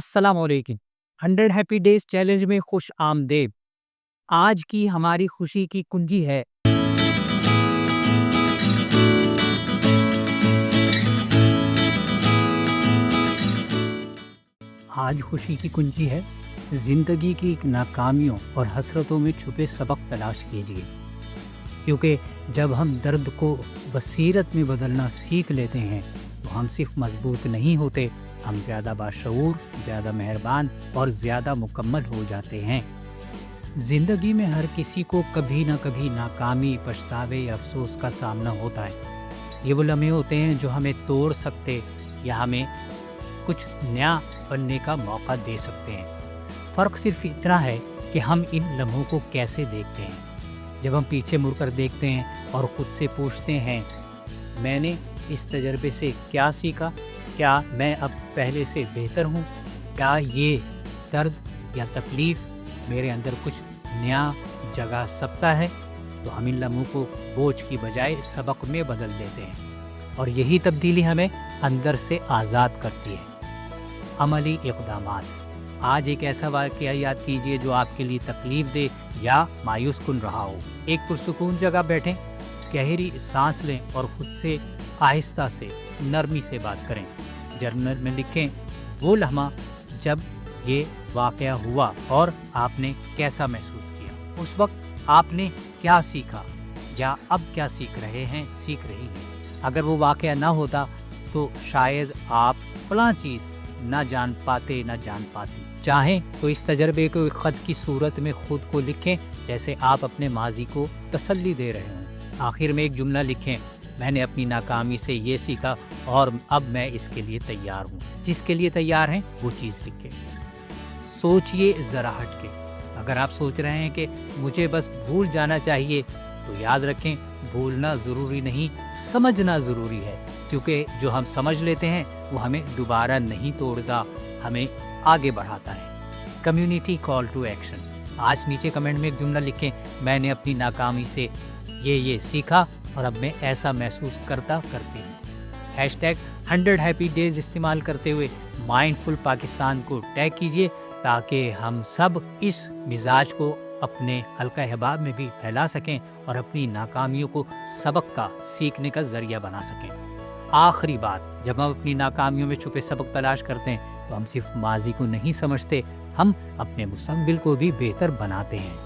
السلام علیکم۔ 100 happy days challenge میں خوش آمدید۔ آج کی ہماری خوشی کی کنجی ہے زندگی کی ناکامیوں اور حسرتوں میں چھپے سبق تلاش کیجیے، کیونکہ جب ہم درد کو بصیرت میں بدلنا سیکھ لیتے ہیں تو ہم صرف مضبوط نہیں ہوتے، ہم زیادہ باشعور، زیادہ مہربان اور زیادہ مکمل ہو جاتے ہیں۔ زندگی میں ہر کسی کو کبھی نہ کبھی ناکامی، پچھتاوے یا افسوس کا سامنا ہوتا ہے۔ یہ وہ لمحے ہوتے ہیں جو ہمیں توڑ سکتے یا ہمیں کچھ نیا بننے کا موقع دے سکتے ہیں۔ فرق صرف اتنا ہے کہ ہم ان لمحوں کو کیسے دیکھتے ہیں۔ جب ہم پیچھے مڑ کر دیکھتے ہیں اور خود سے پوچھتے ہیں، میں نے اس تجربے سے کیا سیکھا؟ کیا میں اب پہلے سے بہتر ہوں؟ کیا یہ درد یا تکلیف میرے اندر کچھ نیا جگہ سکتا ہے؟ تو ہم ان لمحوں کو بوجھ کی بجائے سبق میں بدل دیتے ہیں، اور یہی تبدیلی ہمیں اندر سے آزاد کرتی ہے۔ عملی اقدامات۔ آج ایک ایسا واقعہ یاد کیجیے جو آپ کے لیے تکلیف دہ یا مایوس کن رہا ہو۔ ایک پرسکون جگہ بیٹھیں، گہری سانس لیں اور خود سے آہستہ سے نرمی سے بات کریں۔ جرنل میں لکھیں وہ لمحہ جب یہ واقعہ ہوا اور آپ نے کیسا محسوس کیا۔ اس وقت آپ نے کیا سیکھا یا اب کیا سیکھ رہی ہیں۔ اگر وہ واقعہ نہ ہوتا تو شاید آپ فلاں چیز نہ جان پاتے۔ چاہیں تو اس تجربے کو ایک خط کی صورت میں خود کو لکھیں، جیسے آپ اپنے ماضی کو تسلی دے رہے ہوں۔ آخر میں ایک جملہ لکھیں، میں نے اپنی ناکامی سے یہ سیکھا اور اب میں اس کے لیے تیار ہوں۔ جس کے لیے تیار ہیں وہ چیز لکھیں۔ سوچئے ذرا ہٹ کے۔ اگر آپ سوچ رہے ہیں کہ مجھے بس بھول جانا چاہیے، تو یاد رکھیں بھولنا ضروری نہیں، سمجھنا ضروری ہے، کیونکہ جو ہم سمجھ لیتے ہیں وہ ہمیں دوبارہ نہیں توڑتا، ہمیں آگے بڑھاتا ہے۔ Community call to action. آج نیچے کمنٹ میں ایک جملہ لکھیں، میں نے اپنی ناکامی سے یہ سیکھا اور اب میں ایسا محسوس کرتی ہوں۔ #100 ہیپی ڈیز استعمال کرتے ہوئے مائنڈفل پاکستان کو ٹیگ کیجیے، تاکہ ہم سب اس مزاج کو اپنے حلقہ احباب میں بھی پھیلا سکیں اور اپنی ناکامیوں کو سبق کا سیکھنے کا ذریعہ بنا سکیں۔ آخری بات، جب ہم اپنی ناکامیوں میں چھپے سبق تلاش کرتے ہیں تو ہم صرف ماضی کو نہیں سمجھتے، ہم اپنے مستقبل کو بھی بہتر بناتے ہیں۔